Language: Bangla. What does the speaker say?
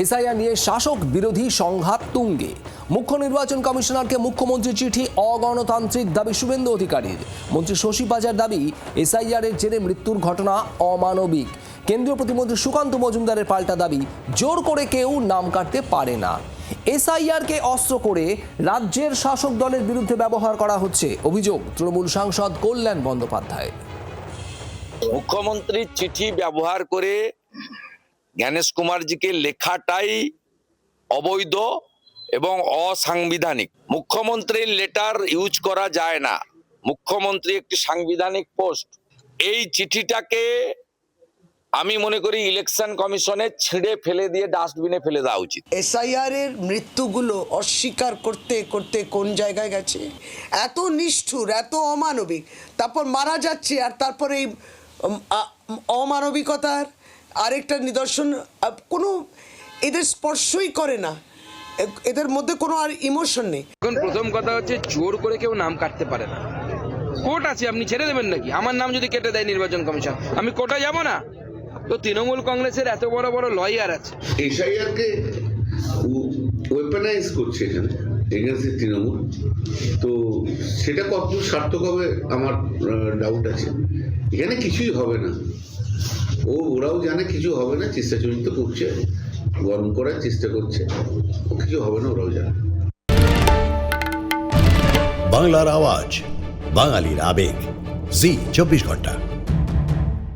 এসআইআর নিয়ে শাসক বিরোধী সংঘাত তুঙ্গে। মুখ্য নির্বাচন কমিশনারকে মুখ্যমন্ত্রীর চিঠি অগণতান্ত্রিক দাবি শুভেন্দু অধিকারীর। মন্ত্রী শশী পাজার দাবি, এসআইআরের জেরে মৃত্যুর ঘটনা অমানবিক। কেন্দ্রীয় প্রতিমন্ত্রী সুকান্ত মজুমদারের পাল্টা দাবি, জোর করে কেউ নাম কাটতে পারে না। এসআইআরকে অস্ত্র করে রাজ্যের শাসক দলের বিরুদ্ধে ব্যবহার করা হচ্ছে, অভিযোগ তৃণমূল সাংসদ কল্যাণ বন্দ্যোপাধ্যায়। মুখ্যমন্ত্রীর চিঠি ব্যবহার করে জ্ঞানেশ কুমারজিকে লেখাটাই অবৈধ এবং অসাংবিধানিক। মুখ্যমন্ত্রীর লেটার ইউজ করা যায় না, মুখ্যমন্ত্রী একটি সাংবিধানিক পোস্ট। এই চিঠিটাকে আমি মনে করি ইলেকশন কমিশনে ছিঁড়ে ফেলে দিয়ে ডাস্টবিনে ফেলে দেওয়া উচিত। এসআইআর এর মৃত্যুগুলো অস্বীকার করতে করতে কোন জায়গায় গেছে? এত নিষ্ঠুর, এত অমানবিক, তারপর মারা যাচ্ছে, আর তারপরে এই অমানবিকতার আরেকটা নিদর্শন। কোনো এদের স্পর্শই করে না, এদের মধ্যে কোনো আর ইমোশন নেই। এখন প্রথম কথা হচ্ছে, জোর করে কেউ নাম কাটতে পারে না। কোর্ট আছে, আপনি ছেড়ে দেবেন নাকি? আমার নাম যদি কেটে দেয় নির্বাচন কমিশন, আমি কোর্টে যাব না? তো তৃণমূল কংগ্রেসের এত বড় বড় লয়ার আছে, এসআইআরকে ওয়েপেনাইজ করছে এখানে এগেন্সট তৃণমূল। তো সেটা কতদূর সার্থক হবে আমার ডাউট আছে। এখানে কিছুই হবে না, ওরাও জানে কিছু হবে না, চেষ্টা চরিত্র করছে, গরম করার চেষ্টা করছে, কিছু হবে না, ওরাও জানে। বাংলার আওয়াজ, বাঙালির আবেগ, জি 24 ঘন্টা।